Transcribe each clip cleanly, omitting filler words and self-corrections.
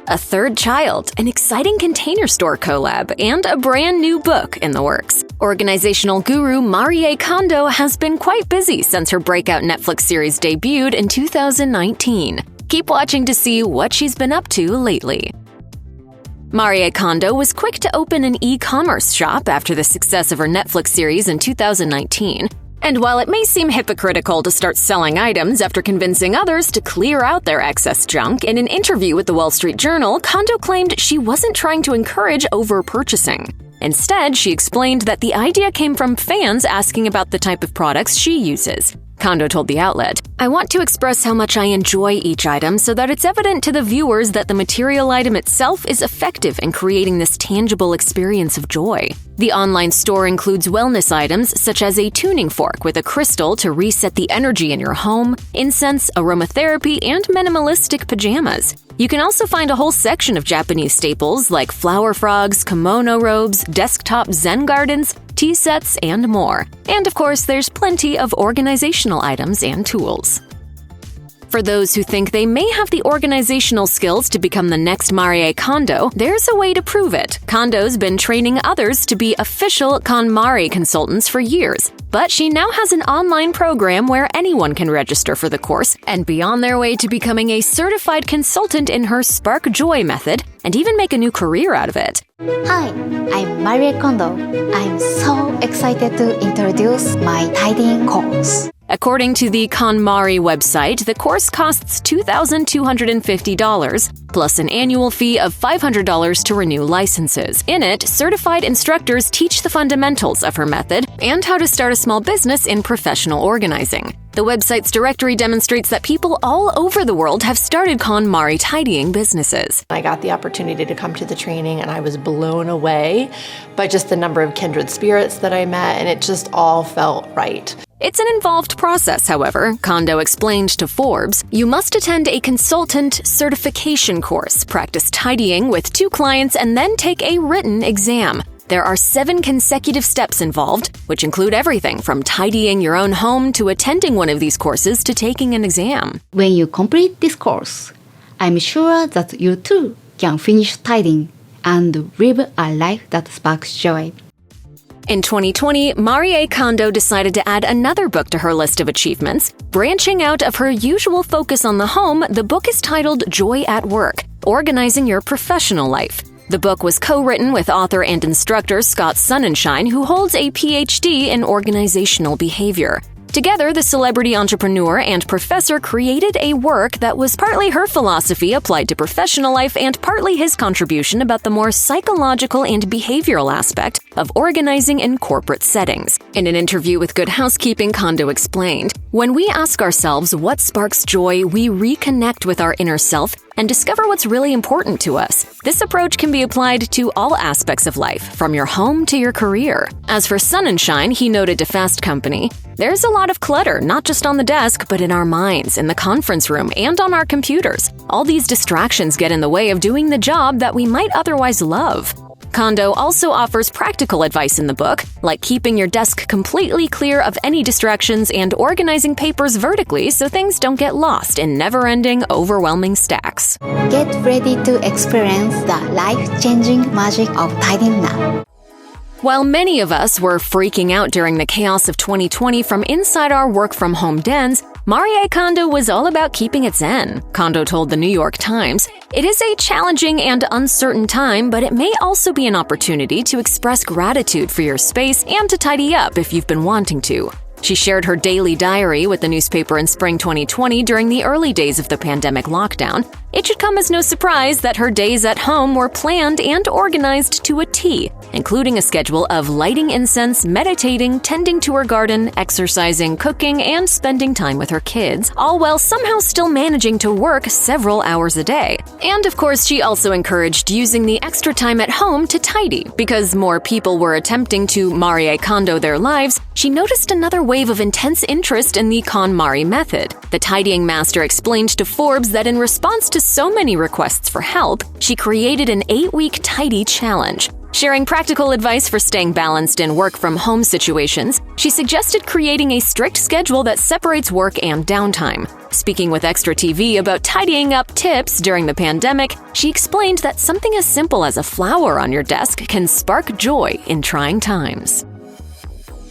a third child, an exciting container store collab, and a brand new book in the works. Organizational guru Marie Kondo has been quite busy since her breakout Netflix series debuted in 2019. Keep watching to see what she's been up to lately. Marie Kondo was quick to open an e-commerce shop after the success of her Netflix series in 2019. And while it may seem hypocritical to start selling items after convincing others to clear out their excess junk, in an interview with the Wall Street Journal, Kondo claimed she wasn't trying to encourage over-purchasing. Instead, she explained that the idea came from fans asking about the type of products she uses. Kondo told the outlet, "I want to express how much I enjoy each item so that it's evident to the viewers that the material item itself is effective in creating this tangible experience of joy." The online store includes wellness items such as a tuning fork with a crystal to reset the energy in your home, incense, aromatherapy, and minimalistic pajamas. You can also find a whole section of Japanese staples like flower frogs, kimono robes, desktop zen gardens, tea sets, and more. And of course, there's plenty of organizational items and tools. For those who think they may have the organizational skills to become the next Marie Kondo, there's a way to prove it. Kondo's been training others to be official KonMari consultants for years, but she now has an online program where anyone can register for the course and be on their way to becoming a certified consultant in her Spark Joy method and even make a new career out of it. Hi, I'm Marie Kondo. I'm so excited to introduce my tidying course. According to the KonMari website, the course costs $2,250, plus an annual fee of $500 to renew licenses. In it, certified instructors teach the fundamentals of her method and how to start a small business in professional organizing. The website's directory demonstrates that people all over the world have started KonMari tidying businesses. I got the opportunity to come to the training and I was blown away by just the number of kindred spirits that I met, and it just all felt right. It's an involved process, however. Kondo explained to Forbes, "You must attend a consultant certification course, practice tidying with 2 clients, and then take a written exam. There are 7 consecutive steps involved, which include everything from tidying your own home to attending one of these courses to taking an exam." When you complete this course, I'm sure that you too can finish tidying and live a life that sparks joy. In 2020, Marie Kondo decided to add another book to her list of achievements. Branching out of her usual focus on the home, the book is titled Joy at Work: Organizing Your Professional Life. The book was co-written with author and instructor Scott Sonnenschein, who holds a PhD in organizational behavior. Together, the celebrity entrepreneur and professor created a work that was partly her philosophy applied to professional life and partly his contribution about the more psychological and behavioral aspect of organizing in corporate settings. In an interview with Good Housekeeping, Kondo explained, "When we ask ourselves what sparks joy, we reconnect with our inner self and discover what's really important to us. This approach can be applied to all aspects of life, from your home to your career." As for Sonnenschein, he noted to Fast Company, "There's a lot of clutter, not just on the desk, but in our minds, in the conference room, and on our computers. All these distractions get in the way of doing the job that we might otherwise love." Kondo also offers practical advice in the book, like keeping your desk completely clear of any distractions and organizing papers vertically so things don't get lost in never-ending, overwhelming stacks. Get ready to experience the life-changing magic of tidying now. While many of us were freaking out during the chaos of 2020 from inside our work-from-home dens, Marie Kondo was all about keeping it zen. Kondo told the New York Times, "It is a challenging and uncertain time, but it may also be an opportunity to express gratitude for your space and to tidy up if you've been wanting to." She shared her daily diary with the newspaper in spring 2020 during the early days of the pandemic lockdown. It should come as no surprise that her days at home were planned and organized to a T, including a schedule of lighting incense, meditating, tending to her garden, exercising, cooking, and spending time with her kids, all while somehow still managing to work several hours a day. And of course, she also encouraged using the extra time at home to tidy. Because more people were attempting to Marie Kondo their lives, she noticed another wave of intense interest in the KonMari method. The tidying master explained to Forbes that in response to so many requests for help, she created an 8-week tidy challenge. Sharing practical advice for staying balanced in work-from-home situations, she suggested creating a strict schedule that separates work and downtime. Speaking with Extra TV about tidying up tips during the pandemic, she explained that something as simple as a flower on your desk can spark joy in trying times.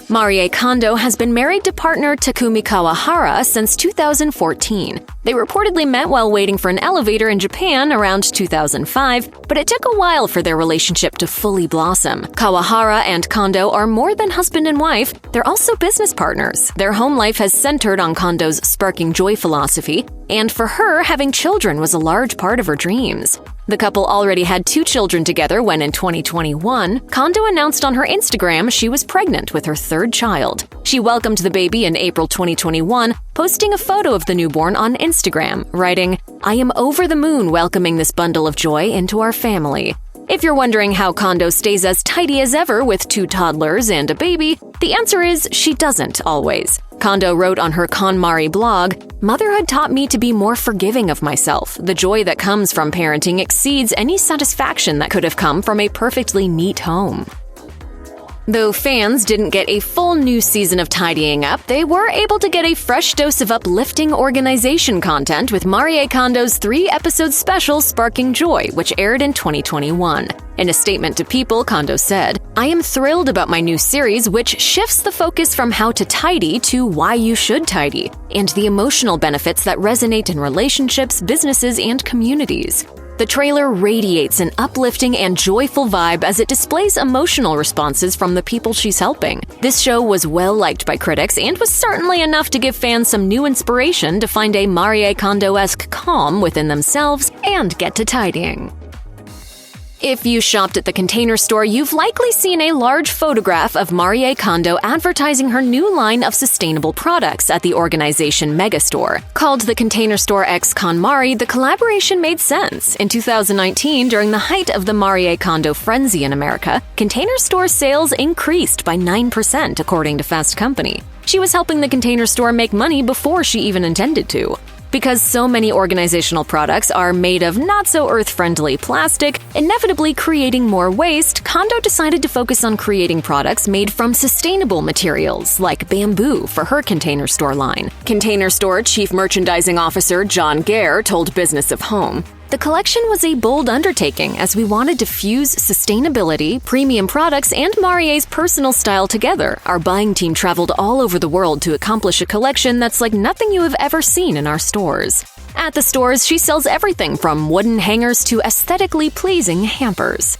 Marie Kondo has been married to partner Takumi Kawahara since 2014. They reportedly met while waiting for an elevator in Japan around 2005, but it took a while for their relationship to fully blossom. Kawahara and Kondo are more than husband and wife, they're also business partners. Their home life has centered on Kondo's sparking joy philosophy, and for her, having children was a large part of her dreams. The couple already had 2 children together when in 2021, Kondo announced on her Instagram she was pregnant with her 3rd child. She welcomed the baby in April 2021, posting a photo of the newborn on Instagram, writing, "I am over the moon welcoming this bundle of joy into our family." If you're wondering how Kondo stays as tidy as ever with 2 toddlers and a baby, the answer is she doesn't always. Kondo wrote on her KonMari blog, "Motherhood taught me to be more forgiving of myself. The joy that comes from parenting exceeds any satisfaction that could have come from a perfectly neat home." Though fans didn't get a full new season of tidying up, they were able to get a fresh dose of uplifting organization content with Marie Kondo's 3-episode special Sparking Joy, which aired in 2021. In a statement to People, Kondo said, "I am thrilled about my new series, which shifts the focus from how to tidy to why you should tidy, and the emotional benefits that resonate in relationships, businesses, and communities." The trailer radiates an uplifting and joyful vibe as it displays emotional responses from the people she's helping. This show was well-liked by critics and was certainly enough to give fans some new inspiration to find a Marie Kondo-esque calm within themselves and get to tidying. If you shopped at the Container Store, you've likely seen a large photograph of Marie Kondo advertising her new line of sustainable products at the organization Megastore. Called the Container Store x KonMari, the collaboration made sense. In 2019, during the height of the Marie Kondo frenzy in America, Container Store sales increased by 9%, according to Fast Company. She was helping the Container Store make money before she even intended to. Because so many organizational products are made of not-so-earth-friendly plastic, inevitably creating more waste, Kondo decided to focus on creating products made from sustainable materials, like bamboo, for her Container Store line. Container Store Chief Merchandising Officer John Gare told Business of Home, "The collection was a bold undertaking as we wanted to fuse sustainability, premium products, and Marie's personal style together. Our buying team traveled all over the world to accomplish a collection that's like nothing you have ever seen in our stores." At the stores, she sells everything from wooden hangers to aesthetically pleasing hampers.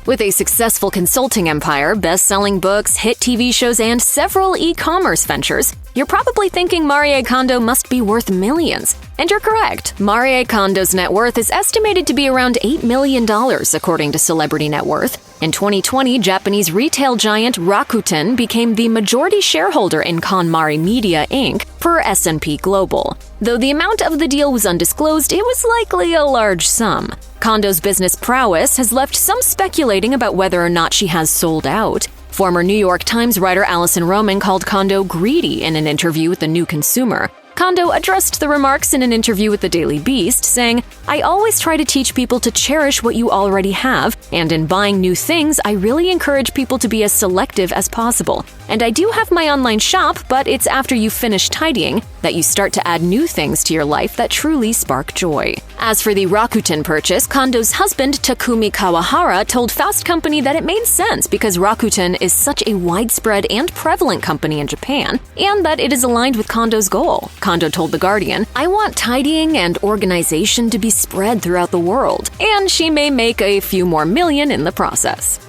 With a successful consulting empire, best-selling books, hit TV shows, and several e-commerce ventures, you're probably thinking Marie Kondo must be worth millions. And you're correct. Marie Kondo's net worth is estimated to be around $8 million, according to Celebrity Net Worth. In 2020, Japanese retail giant Rakuten became the majority shareholder in KonMari Media, Inc., per S&P Global. Though the amount of the deal was undisclosed, it was likely a large sum. Kondo's business prowess has left some speculating about whether or not she has sold out. Former New York Times writer Allison Roman called Kondo greedy in an interview with The New Consumer. Kondo addressed the remarks in an interview with the Daily Beast, saying, "I always try to teach people to cherish what you already have, and in buying new things, I really encourage people to be as selective as possible. And I do have my online shop, but it's after you finish tidying that you start to add new things to your life that truly spark joy." As for the Rakuten purchase, Kondo's husband, Takumi Kawahara, told Fast Company that it made sense because Rakuten is such a widespread and prevalent company in Japan, and that it is aligned with Kondo's goal. Kondo told The Guardian, "I want tidying and organization to be spread throughout the world, and she may make a few more million in the process."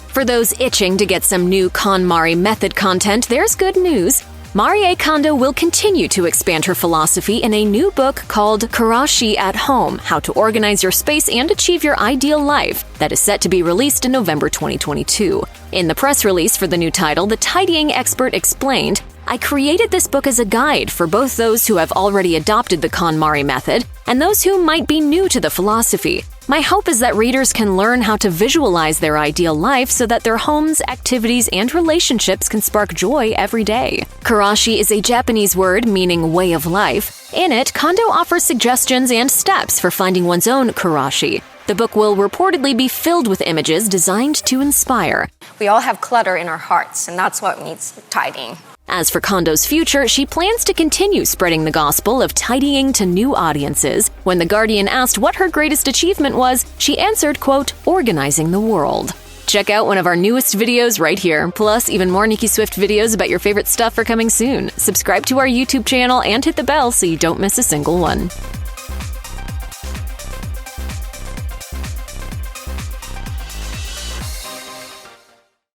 For those itching to get some new KonMari method content, there's good news. Marie Kondo will continue to expand her philosophy in a new book called Kurashi at Home: How to Organize Your Space and Achieve Your Ideal Life, that is set to be released in November 2022. In the press release for the new title, the tidying expert explained, "I created this book as a guide for both those who have already adopted the KonMari method and those who might be new to the philosophy. My hope is that readers can learn how to visualize their ideal life so that their homes, activities, and relationships can spark joy every day. Kurashi is a Japanese word meaning way of life. In it, Kondo offers suggestions and steps for finding one's own kurashi. The book will reportedly be filled with images designed to inspire. We all have clutter in our hearts, and that's what needs tidying. As for Kondo's future, she plans to continue spreading the gospel of tidying to new audiences. When The Guardian asked what her greatest achievement was, she answered, quote, organizing the world. Check out one of our newest videos right here. Plus, even more Nicki Swift videos about your favorite stuff are coming soon. Subscribe to our YouTube channel and hit the bell so you don't miss a single one.